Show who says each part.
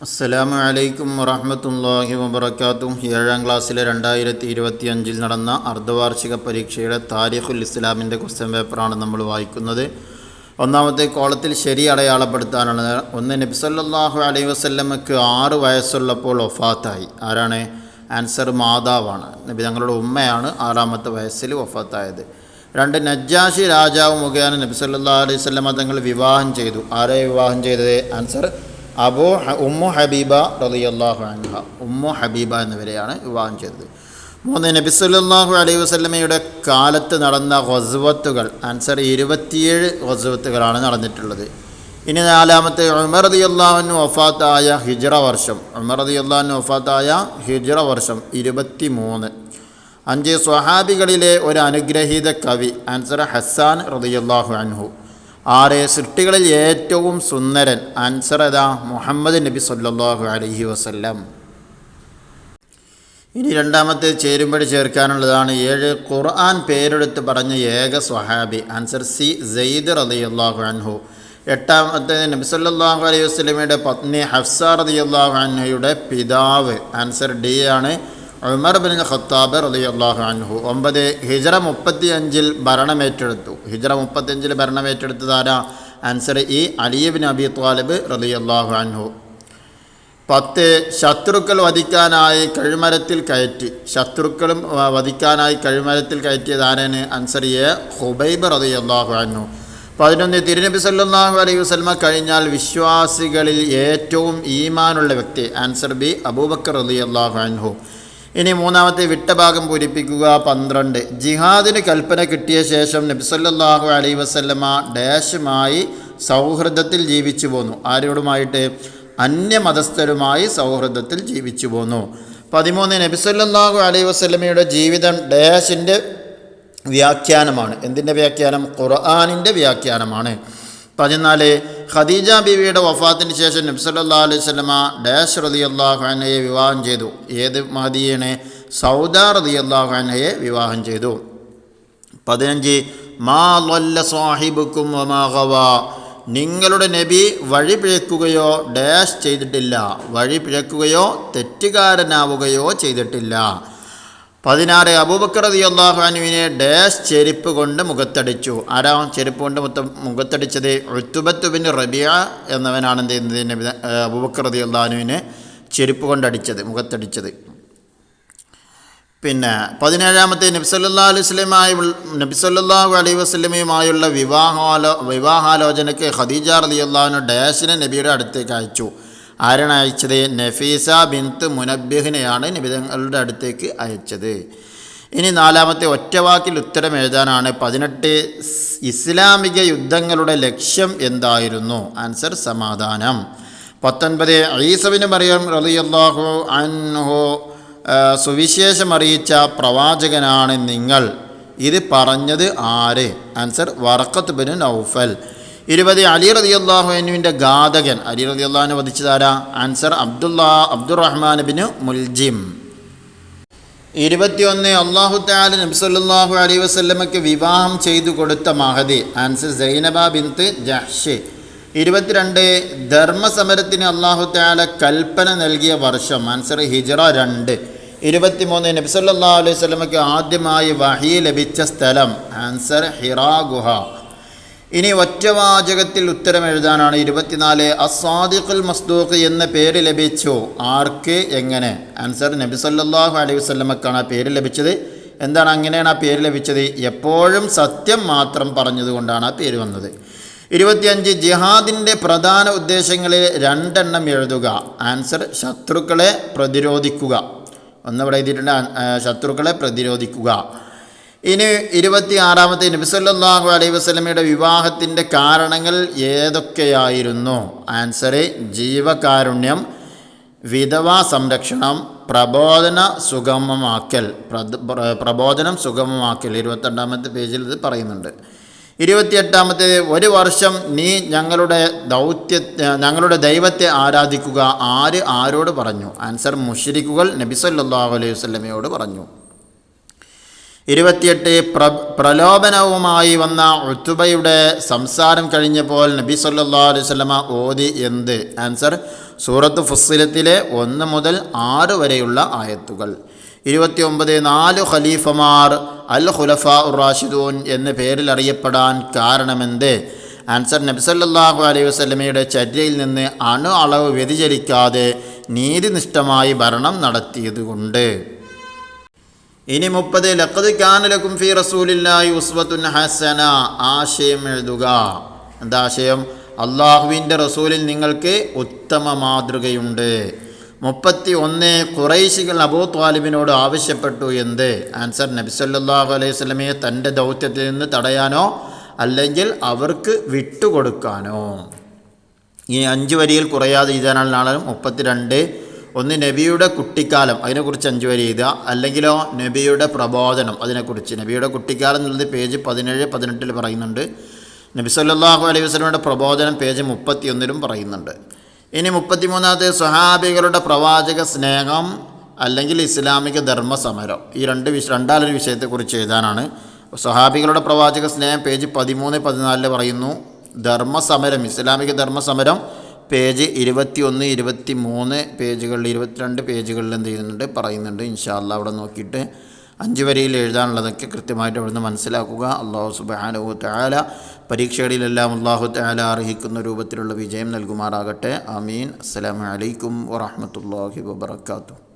Speaker 1: അസ്സലാമു അലൈക്കും വറഹ്മത്തുള്ളാഹി വബറകാതുഹു. 7ാം ക്ലാസ്സിലെ 2025 നടന്ന അർദ്ധവാർഷിക പരീക്ഷയുടെ താരിഖുൽ ഇസ്ലാമിൻ്റെ ക്വസ്റ്റ്യൻ പേപ്പറാണ് നമ്മൾ വായിക്കുന്നത്. ഒന്നാമത്തെ കോളത്തിൽ ശരി അടയാളപ്പെടുത്താനുള്ളത്. ഒന്ന്, നബി സല്ലല്ലാഹു അലൈഹി വസല്ലമക്ക് 6 വയസ്സുള്ളപ്പോൾ വഫാത്തായി. ആരാണ്? ആൻസർ മാതാവാണ്. നബി തങ്ങളുടെ ഉമ്മയാണ് 6ാമത്തെ വയസ്സിൽ വഫാത്തായത്. 2, നജ്ജാശി രാജാവ് മുഖേന നബി സല്ലല്ലാഹു അലൈഹി വസല്ലമ തങ്ങൾ വിവാഹം ചെയ്തു. ആരെ വിവാഹം ചെയ്തത്? ആൻസർ ഉമ്മു ഹബീബ റളിയല്ലാഹു അൻഹ. ഉമ്മു ഹബീബ എന്നിവരെയാണ് വിവാഹം ചെയ്തത്. 3, നബി സല്ലല്ലാഹു അലൈഹി വസല്ലമയുടെ കാലത്ത് നടന്ന ഗസ്വത്തുകൾ. ആൻസർ 27 ഗസ്വത്തുകളാണ് നടന്നിട്ടുള്ളത്. ഇനി 4, ഉമർ റളിയല്ലാഹു അൻഹു വഫാത്തായ ഹിജ്റ വർഷം. ഉമർ റളിയല്ലാഹു അൻഹു വഫാത്തായ ഹിജ്റ വർഷം 23. 5, സ്വഹാബികളിലെ ഒരു അനുഗ്രഹീത കവി. ആൻസർ ഹസ്സാൻ റളിയല്ലാഹു അൻഹു. 6, സൃഷ്ടികളിൽ ഏറ്റവും സുന്ദരൻ. ആൻസർ ഏതാ? മുഹമ്മദ് നബി സല്ലല്ലാഹു അലൈഹി വസല്ലം. ഇനി രണ്ടാമത്തെ ചേരുമ്പടി ചേർക്കാനുള്ളതാണ്. 7, ഖുർആൻ പേരെടുത്ത് പറഞ്ഞ ഏക സ്വഹാബി. ആൻസർ സി, സെയ്ദ് റളിയല്ലാഹു അൻഹു. 8, നബി സല്ലല്ലാഹു അലൈഹി വസല്ലമയുടെ പത്നി ഹഫ്സ റളിയല്ലാഹു അൻഹയുടെ പിതാവ്. ആൻസർ ഡി ആണ്, ഉമർ ബിൻ ഖത്താബ് റളിയല്ലാഹു അൻഹു. 9, ഹിജ്റ 35 ഭരണമേറ്റെടുത്തു. ഹിജ്റ 35 ഭരണമേറ്റെടുത്തത് ആരാ? ആൻസർ ഇ, അലി ഇബ്നു അബി ത്വാലിബ് റളിയല്ലാഹു അൻഹു. 10, ശത്രുക്കൾ വധിക്കാനായി കഴുമരത്തിൽ കയറ്റി. ശത്രുക്കളും വധിക്കാനായി കഴുമരത്തിൽ കയറ്റിയത് ആരാണ്? ആൻസർ എ, ഹുബൈബ് റളിയല്ലാഹു അൻഹു. 11, തിരുനബി സല്ലല്ലാഹു അലൈഹി വസല്ലമ കഴിഞ്ഞാൽ വിശ്വാസികളിൽ ഏറ്റവും ഈമാനുള്ള വ്യക്തി. ആൻസർ ബി, അബൂബക്കർ റളിയല്ലാഹു അൻഹു. ഇനി മൂന്നാമത്തെ വിട്ട ഭാഗം പൂരിപ്പിക്കുക. 12, ജിഹാദിന് കൽപ്പന കിട്ടിയ ശേഷം നബി സല്ലല്ലാഹു അലൈഹി വസല്ലമ ഡാഷുമായി സൗഹൃദത്തിൽ ജീവിച്ചു പോന്നു. ആരോടുമായിട്ട്? അന്യമതസ്ഥരുമായി സൗഹൃദത്തിൽ ജീവിച്ചു പോന്നു. 13, നബി സല്ലല്ലാഹു അലൈഹി വസല്ലമയുടെ ജീവിതം ഡാഷിൻ്റെ വ്യാഖ്യാനമാണ്. എന്തിൻ്റെ വ്യാഖ്യാനം? ഖുർആനിൻ്റെ വ്യാഖ്യാനമാണ്. 14, ഖദീജ ബീവിയുടെ വഫാത്തിന് ശേഷം നബി സല്ലല്ലാഹു അലൈഹി വസല്ലമ ഡാഷ് റളിയല്ലാഹു അൻഹയെ വിവാഹം ചെയ്തു. ഏത് മഹദിയാണ്? സൗദ റളിയല്ലാഹു അൻഹയെ വിവാഹം ചെയ്തു. 15, മാ ളല്ല സാഹിബുക്കും വമാ ഗവാ. നിങ്ങളുടെ നബി വഴി പിഴക്കുകയോ ഡാഷ് ചെയ്തിട്ടില്ല. വഴി പിഴക്കുകയോ തെറ്റുകാരനാവുകയോ ചെയ്തിട്ടില്ല. 16, അബൂബക്കർ റളിയല്ലാഹു അൻഹുവിനെ ഡാഷ് ചെരുപ്പ് കൊണ്ട് മുഖത്തടിച്ചു. ആരാ ചെരുപ്പ് കൊണ്ട് മുഖത്തടിച്ചത്? ഉത്ബത്ത് ബിൻ റബീഅ എന്നവനാണ് എന്ത് ചെയ്യുന്നത്? അബൂബക്കർ റളിയല്ലാഹു അൻഹുവിനെ ചെരുപ്പ് കൊണ്ടടിച്ചത്, മുഖത്തടിച്ചത്. പിന്നെ 17, നബി സല്ലല്ലാഹു അലൈഹി വസല്ലമയുമായുള്ള വിവാഹാലോചനയ്ക്ക് ഖദീജ റളിയല്ലാഹു അൻഹ ഡാഷിനെ നബിയുടെ അടുത്തേക്ക് അയച്ചു. ആരാണ് അയച്ചത്? നഫീസ ബിൻത്ത് മുനബ്ബിഹിനെയാണ് നബി തങ്ങളുടെ അടുത്തേക്ക് അയച്ചത്. ഇനി 4, ഒറ്റവാക്കിൽ ഉത്തരം എഴുതാനാണ്. 18, ഇസ്ലാമിക യുദ്ധങ്ങളുടെ ലക്ഷ്യം എന്തായിരുന്നു? ആൻസർ സമാധാനം. 19, ഈസ ഇബ്നു മറിയം റളിയല്ലാഹു അൻഹു സുവിശേഷം അറിയിച്ച പ്രവാചകനാണ് നിങ്ങൾ. ഇത് പറഞ്ഞത് ആര്? Answer Waraqah bin Nawfal. 20, Ali റളിയല്ലാഹു അൻഹുവിൻ്റെ ഘാതകൻ. അലി റളിയല്ലാഹു അൻഹു വധിച്ചതാരാ? Answer Abdurrahman bin Muljam. 21, അല്ലാഹു തആല നബി സല്ലല്ലാഹു അലൈഹി വസല്ലമയ്ക്ക് വിവാഹം ചെയ്തു കൊടുത്ത മഹദി. ആൻസർ സൈനബ ബിൻത്ത് ജഹ്ഷ്. 22, ധർമ്മസമരത്തിന് അല്ലാഹു തആല കൽപ്പന നൽകിയ വർഷം. ആൻസർ ഹിജ്റ 2. 23, നബി സല്ലല്ലാഹു അലൈഹി വസല്ലമയ്ക്ക് ആദ്യമായി വഹി ലഭിച്ച സ്ഥലം. ആൻസർ ഹിറാ ഗുഹ. ഇനി ഒറ്റവാചകത്തിൽ ഉത്തരം എഴുതാനാണ്. 24, അസ്സാദിഖുൽ മസ്ദൂഖ് എന്ന പേര് ലഭിച്ചു ആർക്ക്, എങ്ങനെ? ആൻസർ നബി സല്ലല്ലാഹു അലൈഹി വസല്ലമക്കാണ് ആ പേര് ലഭിച്ചത്. എന്താണ് അങ്ങനെയാണ് ആ പേര് ലഭിച്ചത്? എപ്പോഴും സത്യം മാത്രം പറഞ്ഞതുകൊണ്ടാണ് ആ പേര് വന്നത്. 25, ജിഹാദിൻ്റെ പ്രധാന ഉദ്ദേശങ്ങളിൽ 2 എഴുതുക. ആൻസർ ശത്രുക്കളെ പ്രതിരോധിക്കുക. ഒന്നിവിടെ എഴുതിയിട്ടുണ്ട്, ശത്രുക്കളെ പ്രതിരോധിക്കുക. ഇനി 26, നബി സല്ലല്ലാഹു അലൈഹി വസല്ലമയുടെ വിവാഹത്തിൻ്റെ കാരണങ്ങൾ ഏതൊക്കെയായിരുന്നു? ആൻസർ ജീവകാരുണ്യം, വിധവാ സംരക്ഷണം, പ്രബോധനം സുഗമമാക്കൽ. 22ാമത്തെ പേജിൽ ഇത് പറയുന്നുണ്ട്. 28, ഒരു വർഷം നീ ഞങ്ങളുടെ ദൈവത്തെ ആരാധിക്കുക. ആര് ആരോട് പറഞ്ഞു? ആൻസർ മുശ്രിക്കുകൾ നബി സല്ലല്ലാഹു അലൈഹി വസല്ലമയോട് പറഞ്ഞു. 28 പ്രലോഭനവുമായി വന്ന ഉത്ബയുടെ സംസാരം കഴിഞ്ഞപ്പോൾ നബി സല്ലല്ലാഹു അലൈഹി വസല്ലമ ഓതി എന്ത്? ആൻസർ സൂറത്ത് ഫുസ്സിലത്തിലെ 1 മുതൽ 6 വരെയുള്ള ആയത്തുകൾ. 29 4 ഖലീഫമാർ അൽ ഖുലഫാ ഉർ റാഷിദൂൻ എന്ന പേരിൽ അറിയപ്പെടാൻ കാരണമെന്ത്? ആൻസർ നബി സല്ലല്ലാഹു അലൈഹി വസല്ലമയുടെ ചര്യയിൽ നിന്ന് അണു അളവ് വ്യതിചലിക്കാതെ നീതിനിഷ്ഠമായി ഭരണം നടത്തിയതുകൊണ്ട്. ഇനി 30 ലഖദ് കാന ലക്കും ഫീ റസൂലില്ലാഹി ഉസ്വത്തുൻ ഹസന. ആശയം എഴുതുക. എന്താ ആശയം? അള്ളാഹുവിൻ്റെ റസൂലിൽ നിങ്ങൾക്ക് ഉത്തമ മാതൃകയുണ്ട്. 31 ഖുറൈശികൾ അബൂ ത്വാലിബിനോട് ആവശ്യപ്പെട്ടു എന്ത്? ആൻസർ നബി സല്ലല്ലാഹു അലൈഹി വസല്ലമയെ തൻ്റെ ദൗത്യത്തിൽ നിന്ന് തടയാനോ അല്ലെങ്കിൽ അവർക്ക് വിട്ടുകൊടുക്കാനോ. ഈ 5 വരിയിൽ കുറയാതെ എഴുതാനുള്ള ആളും 32. ഒന്ന് നബിയുടെ കുട്ടിക്കാലം, അതിനെക്കുറിച്ച് 5 വരി എഴുതുക. അല്ലെങ്കിലോ നബിയുടെ പ്രബോധനം, അതിനെക്കുറിച്ച്. നബിയുടെ കുട്ടിക്കാലം എന്നുള്ളത് പേജ് 17 18 പറയുന്നുണ്ട്. നബി സല്ലല്ലാഹു അലൈഹി വസല്ലമയുടെ പ്രബോധനം പേജ് 31 പറയുന്നുണ്ട്. ഇനി 33 സ്വഹാബികളുടെ പ്രവാചക സ്നേഹം അല്ലെങ്കിൽ ഇസ്ലാമിക ധർമ്മസമരം. ഈ രണ്ടാലൊരു വിഷയത്തെക്കുറിച്ച് എഴുതാനാണ്. സ്വഹാബികളുടെ പ്രവാചക സ്നേഹം പേജ് 13 14 പറയുന്നു. ധർമ്മസമരം, ഇസ്ലാമിക ധർമ്മസമരം പേജ് 21 23 പേജുകളിൽ 22 പേജുകളിൽ എന്ത് ചെയ്യുന്നുണ്ട് പറയുന്നുണ്ട്. ഇൻഷാ അല്ലാഹ് അവിടെ നോക്കിയിട്ട് 5 വരിയിൽ എഴുതാനുള്ളതൊക്കെ കൃത്യമായിട്ട് അവിടുന്ന് മനസ്സിലാക്കുക. അല്ലാഹു സുബ്ഹാനഹു വ തആല പരീക്ഷകളിലെല്ലാം അല്ലാഹു തആല അർഹിക്കുന്ന രൂപത്തിലുള്ള വിജയം നൽകുമാറാകട്ടെ. ആമീൻ. അസ്സലാമു അലൈക്കും വറഹ്മത്തുള്ളാഹി വബറകാതുഹു.